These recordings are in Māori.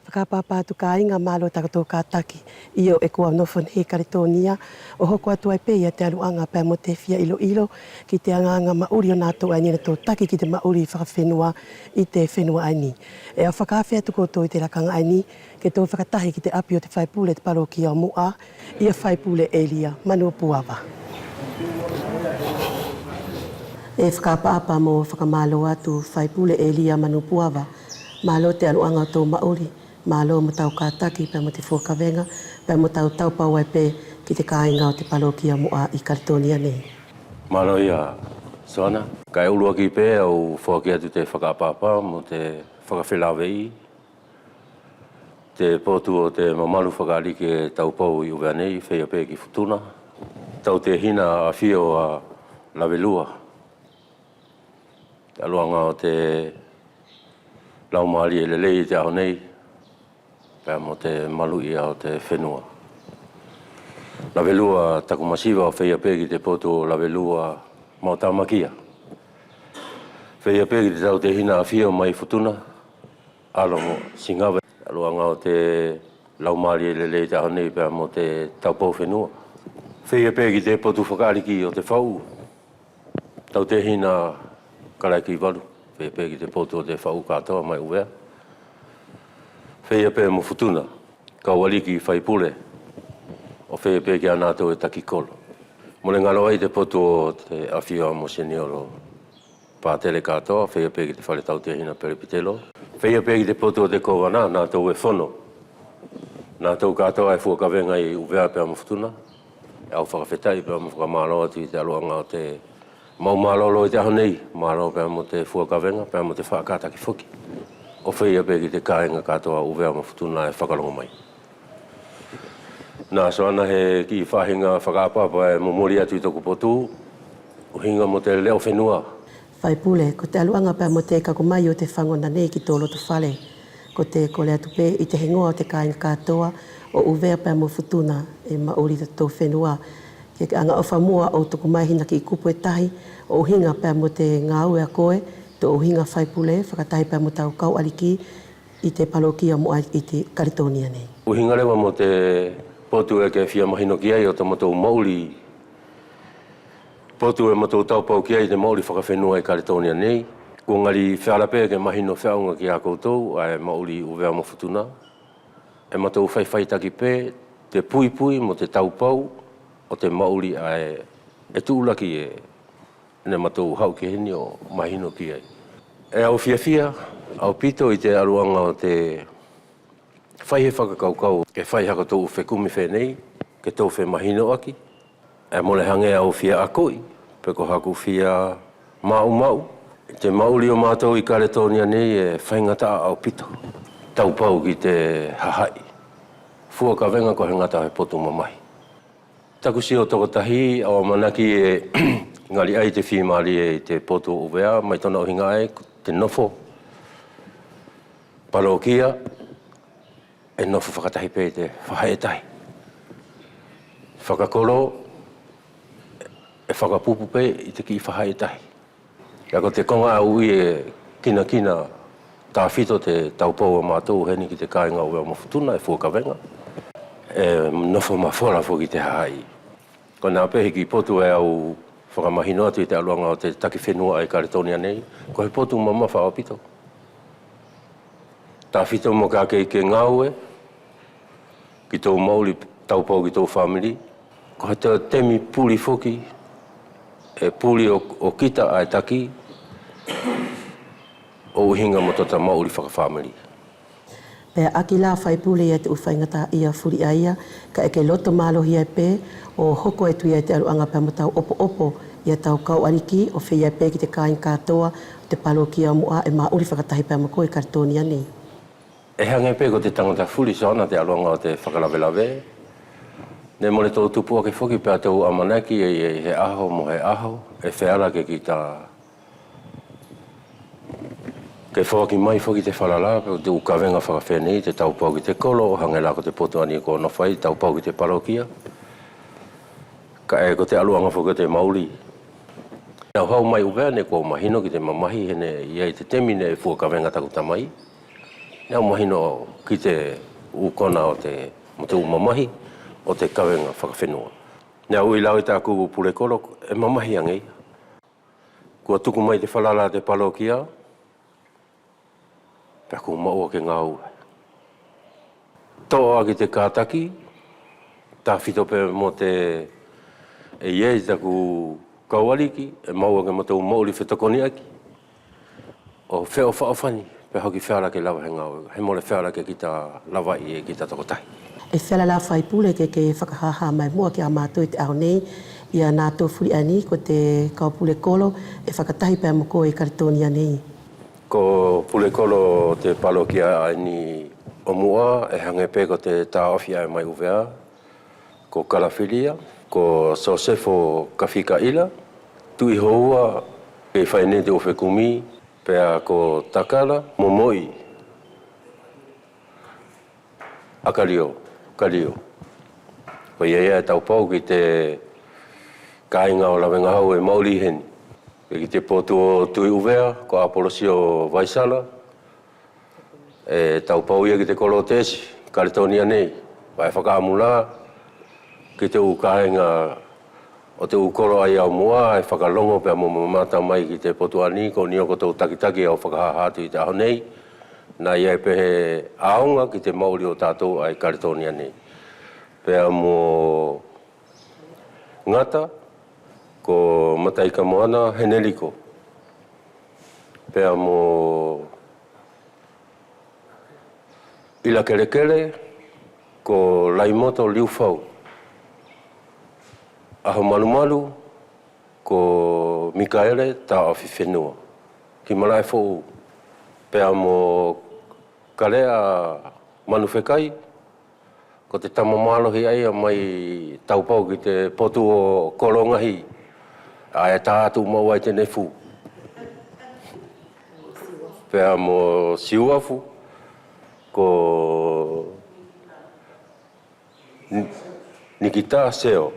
Whakapapa atu ka inga malo takatou ka taki. Ia o e kua nofo nei Karitonia. O hoko atu ai peia te aluanga pe mo te fia ilo ilo. Ki te anganga mauri o nātou ai nina tō taki ki te mauri whakawhenua i te whenua ai ni. E a whakawhia tu koutou i te rakanga ai ni. Ke tō whakatahi ki te api o te whaipule te paro ki au mua. Ia whaipule Elia Manu Puava. E whakapapa mo whakamalo atu whaipule Elia Manu Puava. Malo te aluanga tō mauri. Malo mo tau kātaki pe mo te whuakavenga, pe mo tau taupau ai pe ki te kāinga o te palokia moa i Karitonia nei. Malo ia, Soana. Kai ulua ki pe au whuaki atu te whakapapa mo te whakawhelawei. Te potu o te mamalu whakariki e taupau i uwea nei, whea pe ki Futuna. Tau te hina a whio a Lawelua. Te aluanga o te laumari e lelei te aho nei. Pea mo te malu ia o te whenua. Lawelua takumasiwa o whea pegi te poto Lawelua mau tamakia. Whea pegi te tau te hina a whio mai Futuna. Alomo Singawe. Aluanga o te laumari e lelei te aho nei pea mo te taupau whenua. Whea pegi te poto whakariki o te whau. Tau te hina karaiki walu. Whea pegi te poto o te whau katoa mai uwea. Whea pe mo Futuna, kaualiki whaipule, o whea pe ki anātou e takikolo. Mole ngalo ai te poto o te awhia mo senioro pātele katoa, whea pe ki te whare tau te hina peripitelo. Whea pe ki te poto o te kowana, nātou e whono. Nātou katoa e whuakavenga i uwea pe mo Futuna. E au whakawhetai pe mo whakamalo atu i te aluanga o te mau malolo i te aho nei, malo pe mo te whuakavenga, pe mo te whakataki whoki. O whea pe ki te kāinga katoa uwea ma Futuna e whakalongo mai. Nā soana he ki whahinga whakapapa e momori atu i toku potu, o hinga mo te leo whenua. Whaipule, ko te aluanga pia mo te kakumai o te whangona nei ki tō lotu whale. Ko te kole atu pe i te hingoa o te kāinga katoa o uwea pia mo Futuna e mauri te tō whenua. Ke anga o whamua o toku mai hina ki i kupu e tahi, o hinga pia mo te ngāue a koe, tō uhinga whaipule, whakatahi pia mo tau kau aliki i te palokia moa i te Karitonia nei. Uhinga rewa mo te potu e ke whia mahino ki ai o te matou mauri. Potu e matou taupau ki ai te mauri whakawhenua i Karitonia nei. Ko ngari whiarape ke mahino whiaunga ki a koutou, ai mauri uwea mo Futuna. E matou whaiwhaitaki pe, te pui pui mo te taupau o te mauri ai e tūlaki e ne matou hau ki hini o mahino ki ai. E au whiawhia, au pito i te aruanga o te whaihe whakakaukau, ke whai haka tōu whekumi whenei, ke tōu whe mahino aki. E mole hange au whia akoi, pe ko haku whia mau. Te mauri o mātou i Karitonia nei e whaingata au pito. Taupau ki te hahai. Fua ka venga ko he ngata he poto mamahi. Takusi o tokotahi, au manaki e ngari ai te whimari e te poto uwea, mai tona o hinga ai, te nofo. Palokia, e nofo whakatahi pe te whahaetahi. Whakakoro, e whakapupu pe i te ki whahaetahi. Ia ko te konga au i e kina tā whito te taupau a mātou heni ki te kāinga uwea mo Futuna e Fuakavenga. E nofo mawhora fo ki te hahai. Ko nā pehi ki potu e au whakamahino atu i te aluanga o te taki whenua ai Karitonia nei, ko he potu mama whaapito. Tā whito mo ka kei ke ngāue, ki tō mauri taupau ki tō whamiri, ko he te temi puli foki, e puli o kita ai taki, o uhinga mo tota mauri whakawhamiri. Pea aki la whaipule ia te uwhaingata ia furi a ia, ka eke loto mālohi ai pē, o hoko e tui ai te aruanga pia mo tau opo ia tau kau ariki, o whia pē ki te kāinga katoa, te palokia mua e mauri whakatahi pia mo koe Karitonia nei. E hange pē ko te tangata furi sauna te aluanga o te whakalawelawe. Ne mole tō tupua ke whoki pia tau amanaki e he aho mo he aho, e wheala ke ki tā ke whaki mai whoki te whalala, te ukawenga whakawhenei, te taupau ki te kolo, hange la ko te potuani ko nowhai, taupau ki te parokia. Ka e ko te aluanga whoki te mauri. Nau hau mai uwea ne ko mahino ki te mamahi hene iai te temine e fuakawenga taku tamai. Nea mahino ki te ukona o te matu mamahi o te kawenga whakawhenua. Nea ui lau i tāku pule kolo e mamahi angei. Kua tuku mai te whalala te palokia, pia ku maua ke ngā ue. Toa ki te kātaki, tā whito pe mo te e iei taku kaualiki, e maua ke matau mauri whetokoni aki. O wheo whaofani, pe hoki whiara ke lawa he ngā ue. He mole whiara ke ki tā lawa i e ki tā tokotai. E whiala la whai pule ke whakahaha mai mua ki a mātou i te ao nei, i a nā tō furi ani ko te kaupule kolo e whakatahi pēr moko i karitonia nei. Ko pule kolo te palokia ani o mua, e hange pē ko te tā awhia e mai uvea, ko kalafilia, ko sosefo kawhika ila, tui houa e whaine te ofe kumi, pēa ko takala, momoi, akario, kario. Ko ia e taupau ki te kāinga o lawenga hau e mauri heni. Ki te potu o tui uvea, ko Apolosio Vaisala, e taupau ia ki te kolo tesi, karitonia nei, vai whakaamula, ki te kāinga o te ukoro ai au mua, e whakalongo pia mo mamata mai ki te potu ani, ko nioko tau takitaki au whakahahatu i te aho nei, na ia e pehe aonga ki te mauri o tātou ai karitonia nei. Pea mo ngata, ko Mataika Moana Heneliko. Pea mo Ila Kelekele, ko Laimoto Liufau. Aho Malumalu, ko Mikaele Ta Awhi Whenua. Ki Malai Fou. Pea mo Kalea Manufekai, ko te tamamalohi ai a mai taupau ki te potu o Korongahi. A e tātu mau ai te nefu. Pea mo Siuafu, ko Nikita Seo.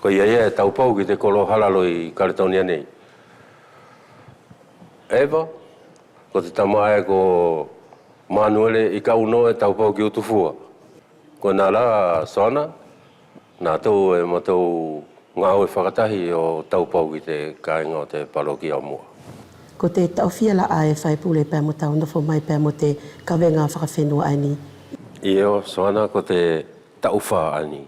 Ko ia e taupau ki te kolo halalo i karitonia nei. Eva, ko te tamae ko Manuele i kauno e taupau ki utufua. Ko nā la soana, nā tau e matau ngā ue whakatahi o taupau ki te kāinga o te palokia o mua. Ko te tauwhia la ai whai pule pēr mo tau nofo mai pēr mo te kawenga whakawhenua ani. Io, soana ko te tauwha ani.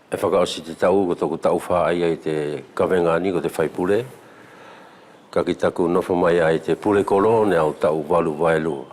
E whakaosi te tau ko toku tauwha ai ai te kawenga ani ko te whai pule. Ka ki taku nofo mai ai te pule kolo ne au tau walu waelua.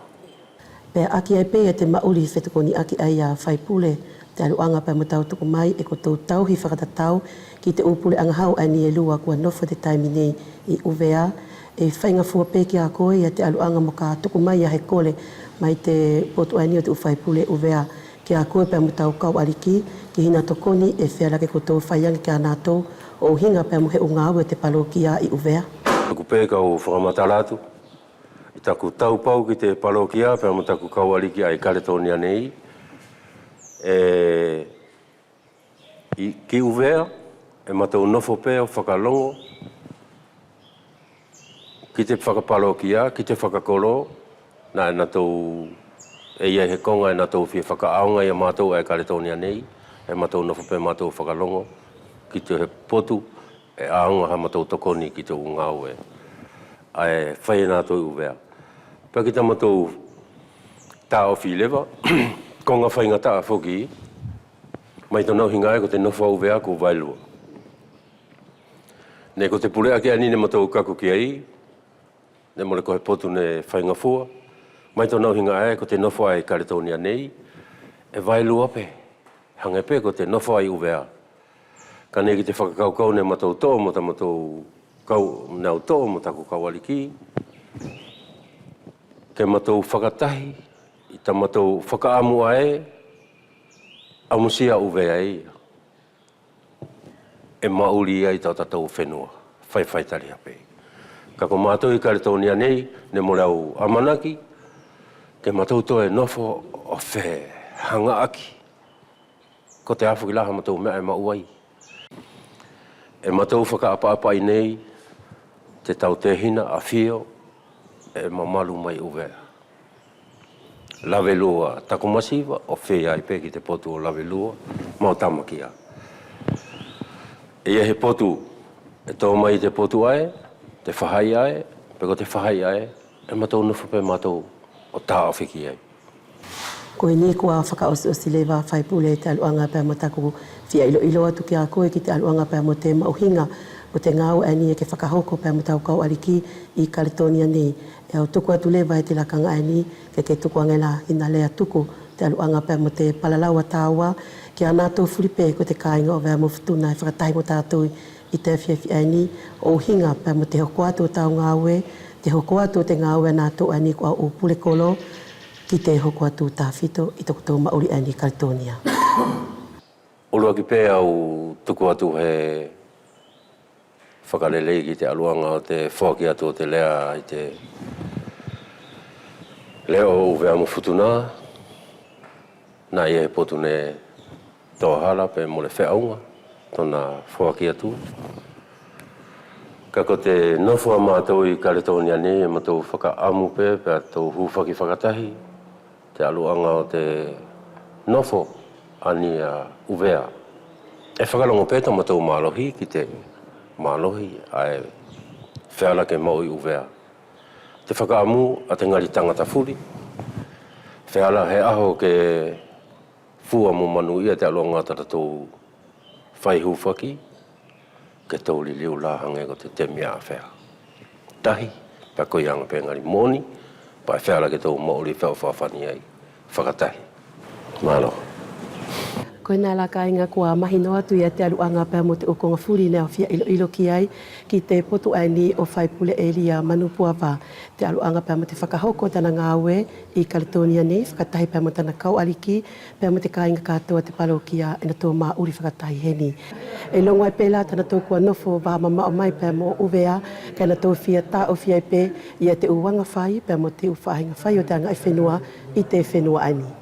Pea aki ai pēia te mauri whetokoni aki ai a whai pule, te aluanga pēr mo tau tuku mai e ko tau tauhi whakatatau ki te upule angahau ani e lua kua nofo te taimi nei i uvea. E whainga fua pēki a koe ia te aluanga mo ka tuku mai a he kole mai te potu ani o te uwhai pule uvea. Ki a koe pēr mo tau kau ariki, ki hina tokoni e whearake ko tau whaiangi ki a nātou o hinga pēr mo he ungawe te palokia i uvea. Taku pēka o whakamatalatu. I taku taupau ki te palokia, pēr mo taku kauariki ai karitonia nei. Ki uvea, e matau nofo pē o whakalongo. Ki te whakapalokia, ki te whakakolo, nā e natou e ia he konga e natou whia whakaaonga i a mātou ai karitonia nei. E matau nofo pē mātou whakalongo. Ki te he potu, e aonga ha matau tokoni ki te ungau e. Ai whai nātou i uvea. Pea ki ta matau tā o whilewa, konga whainga tā whoki, mai tō nau hinga e ko te nofo uvea ko wailua. Ne ko te pulea ki ani ne matau kaku ki ai, ne mole ko he potu ne whainga fua, mai tō nau hinga e ko te nofo ai karitonia nei, e wailua pe, hange pe ko te nofo ai uvea. Ka ne ki te whakakaukau ne matau tō, mo ta matau nau tō, mo taku kaualiki, ke matau whakatahi, i ta matau whakaamua e, amusia uvea e. E mauri ai tau tatau whenua, whai tari hape. Ka ko mātou i karitonia nei, ne mo rau amanaki, ke matau tō e nofo o whe hanga aki. Ko te awhu ki laha matau mea e mauai. E matau whakaapa-apa i nei, te tau te hina a whio, e mamalu mai uvea. lawe lua takumasiva o whea i pe ki te potu o lawe lua mau tamakia. E he potu e tō mai te potu ai, te whahai ai, peko te whahai ai, e matou nufu pe matou o tā awhiki ai. Koe ni kua whakaosi lewa whaipule te aluanga pēr mo taku whia ilo atu ki a koe ki te aluanga pēr mo te mauhinga o te ngāu e ni e ke whakahoko pēr mo tau kau ariki i Kaletonia nei. E au tuku atu lewa e te lakanga e ni ke tuku angela ina lea tuku te aluanga pēr mo te palalaua tāua ki a nātou whiripe ko te kāinga o vea mo futuna e whakatahi mo tātou i te whiawhi e ni o hinga pēr mo te hoko atu o tau ngāue, te hoko atu o te ngāue nātou e ni kua o pule kolo ki te hoko atu tāwhito i toko tō mauri e ni Kaletonia. Olua ki pē au tuku atu he whakalelei ki te aluanga o te whaki atu o te lea i te leo o vea mo futuna na i e potu ne tohala pe mo le whiaunga tona whaki atu. Ka ko te nofua mātou i Kaletonia nei e mātou whakaamu pe pe atou hūwhaki whakatahi te aluanga o te nofo ani a uvea. E whakalongo pēta mātou mālohi ki te mālohi ai whiala ke mau i uvea. Te whakaamu a te ngari tangata furi. Whiala he aho ke fua mo manu ia te aluanga tata tō whai hūwhaki ke tōli liu lāhange ko te temia a whea. Tahi, pa koe anga pe ngari mōni, pa e whiala ke tō mauri whawhawhani ai. Whakatahi. Mālo. Koe nā la kāinga kua mahino atu ia te aluanga pēr mo te ukonga furi nea whia ilo ki ai ki te potu ai ni o whaipule Elia Manupuawa. Te aluanga pēr mo te whakahoko tana ngāue i Kaletonia nei, whakatahi pēr mo tana kau aliki, pēr mo te kāinga katoa te palokia e na tō mā uri whakatahi heni. E longo ai pēla tana tō kua nofo wā mama o mai pēr mo uvea, kai na tō whia tā o whia i pē ia te uwanga whai, pēr mo te uwhahinga whai o te anga i whenua i te whenua ani.